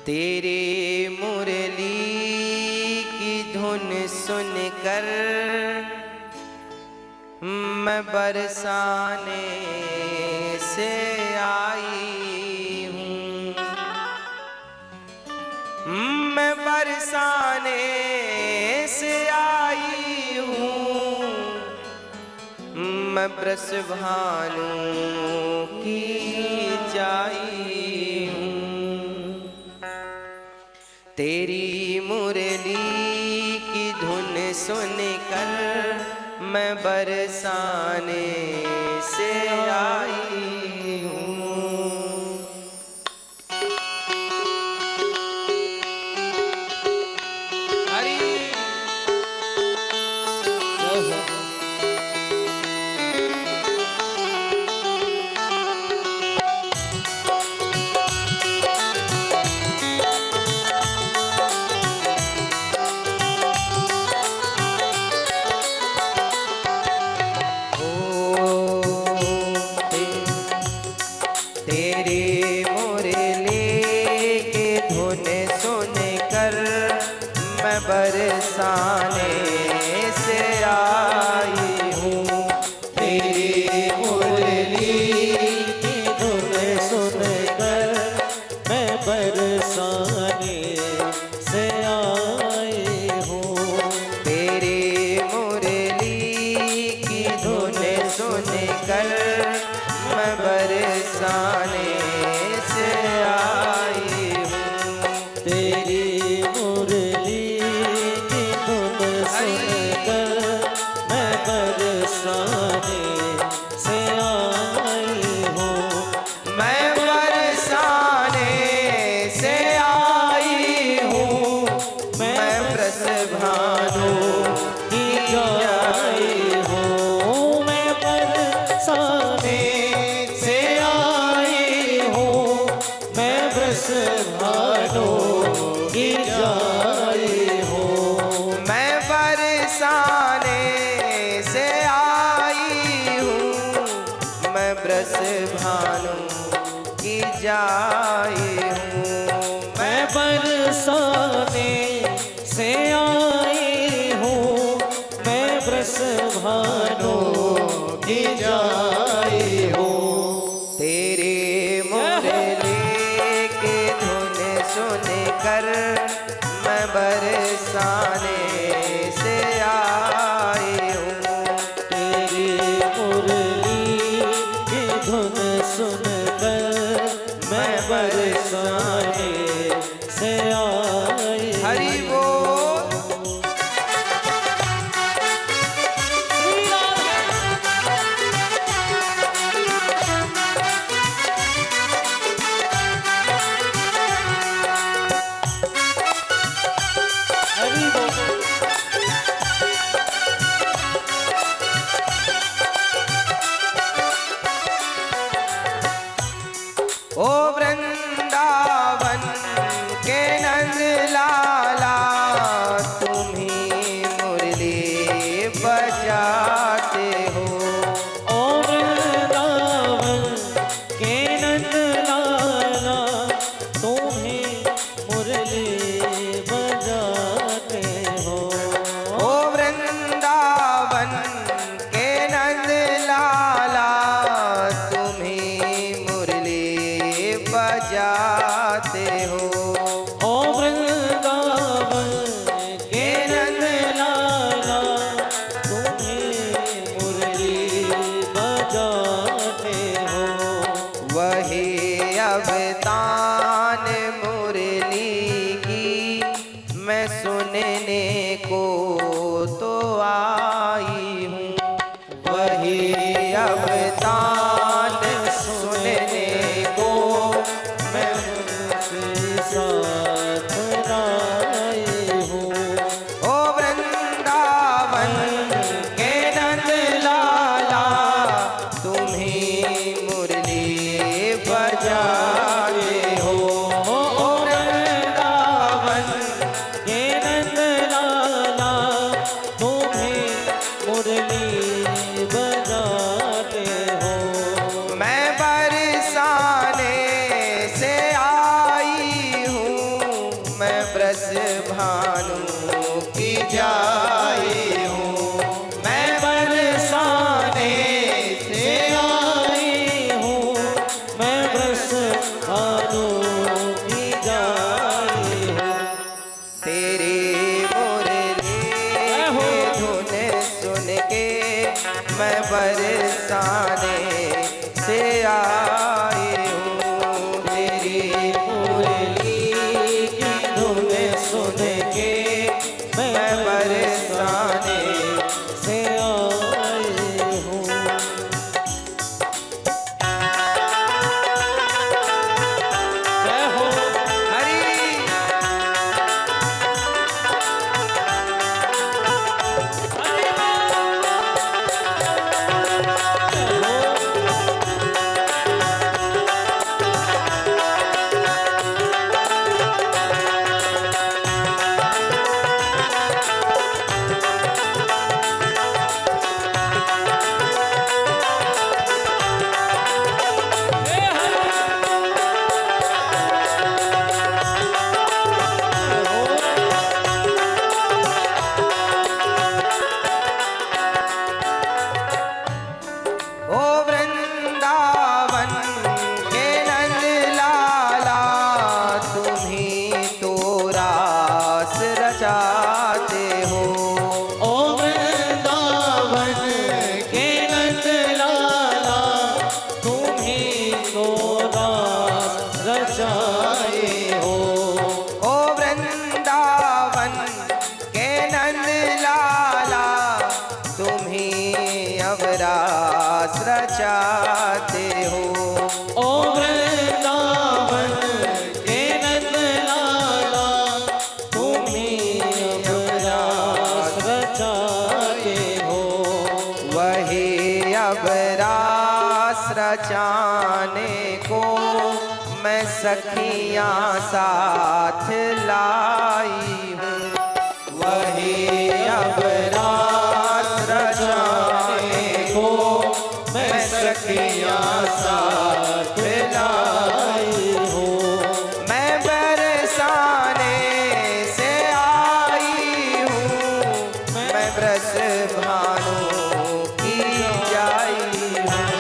तेरी मुरली की धुन सुनकर मैं बरसाने से आई हूँ, मैं बरसाने से आई हूँ, मैं बृषभानु की जाई हूँ। तेरी मुरली की धुन सुनकर मैं बरसाने से आई हूँ। तेरी मुरली की धुन सुनकर मैं बरसाने से आई हूँ। तेरी मुरली की धुन सुनकर मैं बरसाने से आई हूँ। तेरी मुरली की धुन सुनकर मैं बरसाने से आई हूँ। तेरी मुरली की धुन सुनकर मैं बरसाने से आई हूँ। मैं बरसाने से आई हूँ, मैं बृषभानु की आई हूँ। मैं बरसाने से आई हूँ, मैं बृषभानु की जाई हूँ। मैं बरसाने से आई हूँ, मैं बृषभानु की जाई हूँ। मैं बरसाने से आई हूँ, मैं बृषभानु की जाई हूँ। तेरी मुरली की धुन सुनकर मैं बरसाने से आई हूँ। तेरी मुरली की धुन सुनकर मैं बरसाने से आई। हरि बोल। हरि बोल। ओ वृंदावन के नंद लाला, तुम ही मुरली बजाते हो। ओ वृंदावन के नंद लाला, तुम्हें मुरली बजाते हो। ओ वृंदावन के नंद लाला, तुम ही मुरली बजाते हो। ओ वृंदावन के नंद लाला, तुम्हें मुरली बजाते हो। वही अवतान मुरली की मैं सुनने को तो आई हूँ। वही अवतान सुनने को मैं के साथ आई हूँ। ओ वृंदावन के नंद लाला, तुम ही मुरली बजाते हो। ओ वृंदावन के नंद लाला, तुम्हें मुरली बजाते हो। मैं बरसाने से आई हूँ, के मैं बरसाने से आई हूँ। तेरी मुरली की धुन सुन के मैं बरसाने से आई हूँ। जय हो हरी ओ वृंदावन के नंद लाला, तुम्ही तो रास रचाते हो। ओ वृंदावन के नंद लाला, तुम्ही तो रास रचाए हो। ओ वृंदावन के नंद लाला, तुम्ही अब रास रचाते हो। ओ वृंदावन के नंद लाला, तुम्ही अब रास रचाए हो। वही अब रास रचाने को मैं सखियां साथ लाई हूँ। वही अब रास रचाने को मैं सखियां साथ लाई हूँ। मैं बरसाने से आई हूँ, मैं ब्रज भानु की जाई हूँ।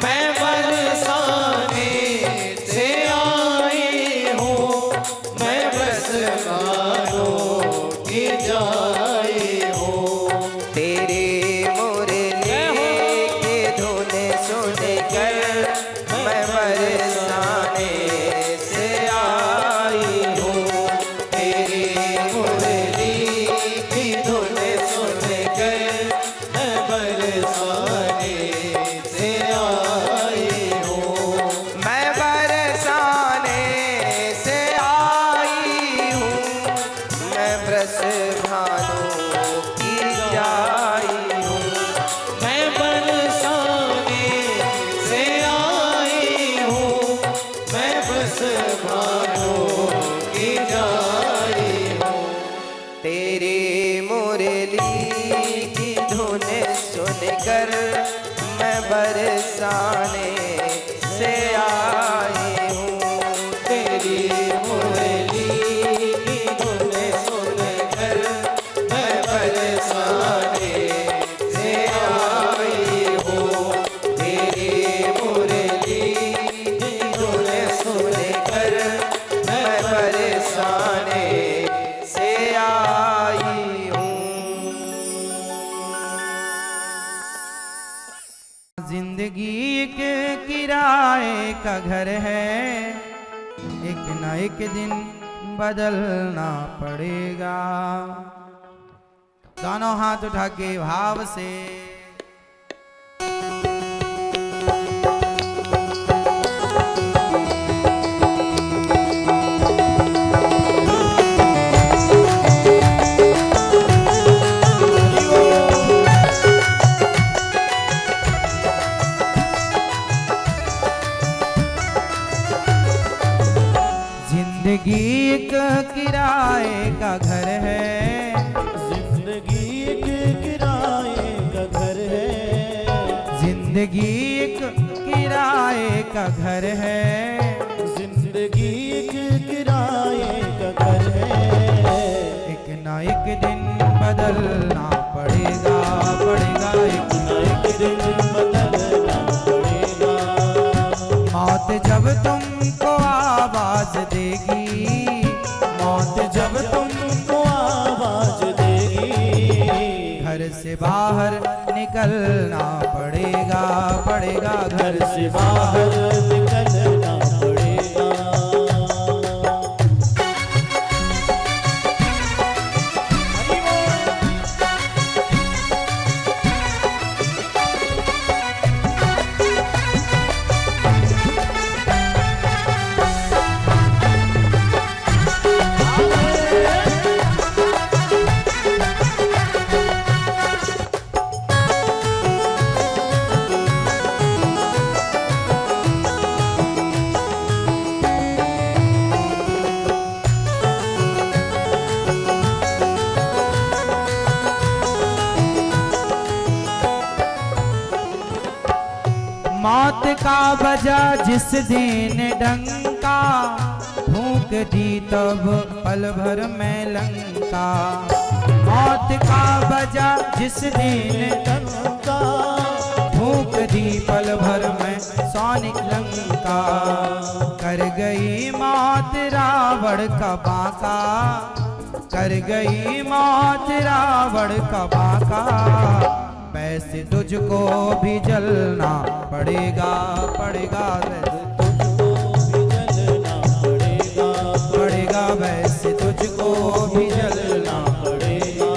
मैं बरसाने से आई हूँ, मैं बरसाने की जाई हूँ। तेरे मुरली की धुन सुन कर मैं बरसाने से आई हूँ। तेरी मुरली की धुन सुन कर मैं बरसाने से आई हूँ। मैं बरसाने से आई हूँ, मैं ब्रज भानु की जाई हूँ। मैं बरसाने से आई हूँ, मैं बरसाने की जाई हूँ। तेरी मुरली की धुन सुन कर मैं बरसाने से आई हूँ। तेरी मुरली की धुन सुन कर मैं बरसाने से आई हूँ। तेरी मुरली की धुन सुन कर मैं बरसाने से आई हूँ। जिंदगी एक किराए का घर है, एक न एक दिन बदलना पड़ेगा। दोनों हाथ उठा के भाव से जिंदगी एक किराए का घर है, जिंदगी एक किराए का घर है। जिंदगी एक किराए का घर है। जिंदगी एक किराए का घर है। एक ना एक दिन बदलना पड़ेगा, पड़ेगा एक ना एक दिन बदलना पड़ेगा। मौत जब तुमको आवाज देगी, मौत जब तुमको आवाज देगी। घर से बाहर बाहर निकलना पड़ेगा, पड़ेगा घर से बाहर निकलना पड़ेगा। मौत का बजा जिस दिन डंका, फूंक दी तब पल भर में लंका। मौत का बजा जिस दिन लंका, फूंक दी पल भर में सौनिक लंका। कर गई मौत रावण का बांका, कर गई मौत रावण का बांका। वैसे तुझको भी जलना पड़ेगा, पड़ेगा तुझको भी जलना पड़ेगा, पड़ेगा वैसे तुझको भी जलना पड़ेगा।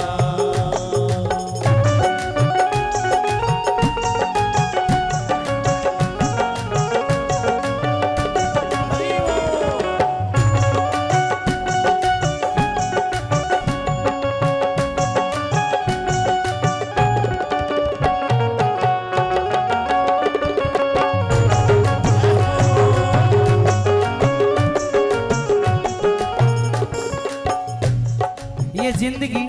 ये जिंदगी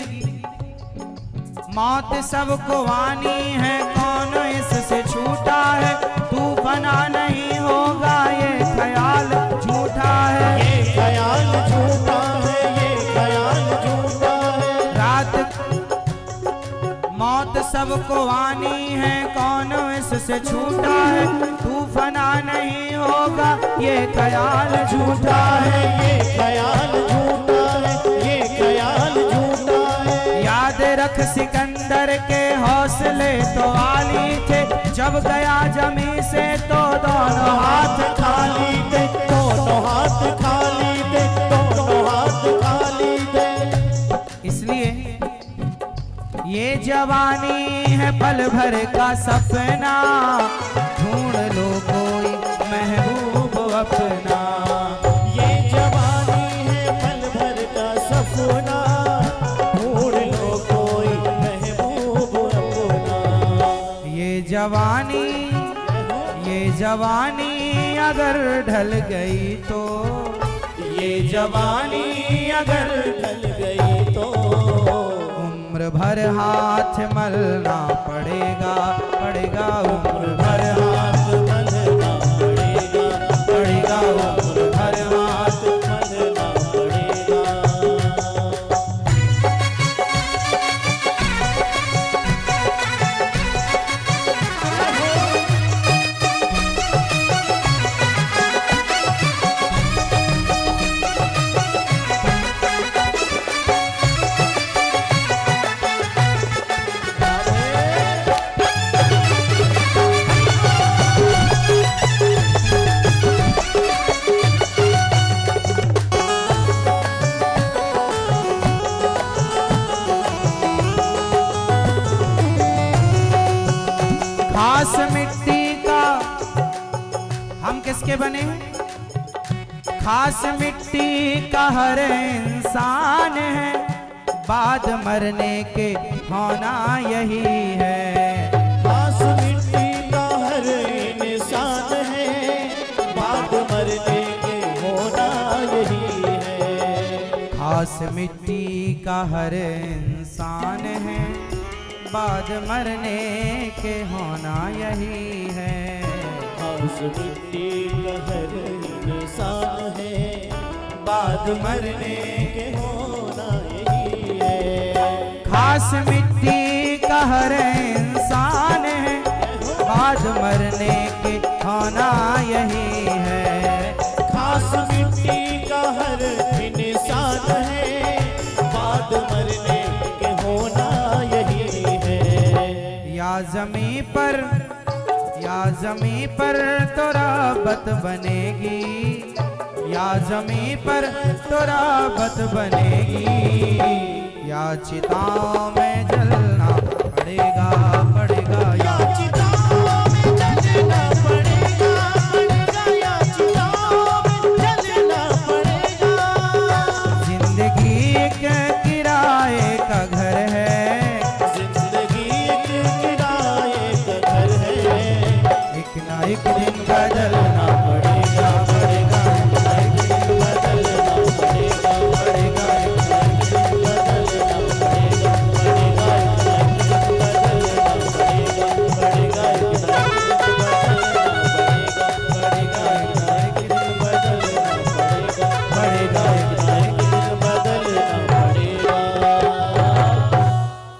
मौत सबको आनी है, कौन इससे छूटा है। तू बना नहीं होगा ये ख्याल झूठा है, ये ख्याल झूठा है, ये ख्याल झूठा है। रात मौत सबको आनी है, कौन इससे छूटा है। तू फना नहीं होगा ये ख्याल झूठा है, ये ख्याल झूठा है, ये ख्याल झूठा है। याद रख सिकंदर के हौसले तो आली थे, जब गया जमी से तो दोनों हाथ खाली थे, दोनों हाथ खाली थे, दोनों हाथ खाली थे। इसलिए ये जवानी है पल भर का सपना, ढूंढ लो कोई महबूब अपना। ये जवानी है पल भर का सपना, ढूंढ लो कोई महबूब अपना। ये जवानी अगर ढल गई तो, ये जवानी अगर ढल गई तो उम्र भर हाथ मलना पड़ेगा, पड़ेगा उम्र भर हाथ मलना पड़ेगा, पड़ेगा उम्र भर हाथ मलना पड़ेगा। खास मिट्टी का हम किसके बने हैं? खास मिट्टी का हर इंसान है, बाद मरने के होना यही है। खास मिट्टी का हर इंसान है, बाद मरने के होना यही है। खास मिट्टी का हर इंसान है, बाद मरने के होना यही है। खास मिट्टी का हर इंसान है, बाद मरने के होना यही है। खास मिट्टी का हर इंसान है, बाद मरने के होना यही है। खास मिट्टी का हर इंसान है, बाद मरने के होना यही है। या ज़मीं पर तो राबत बनेगी, या ज़मीं पर तो राबत बनेगी, या चिता में जलना पड़ेगा।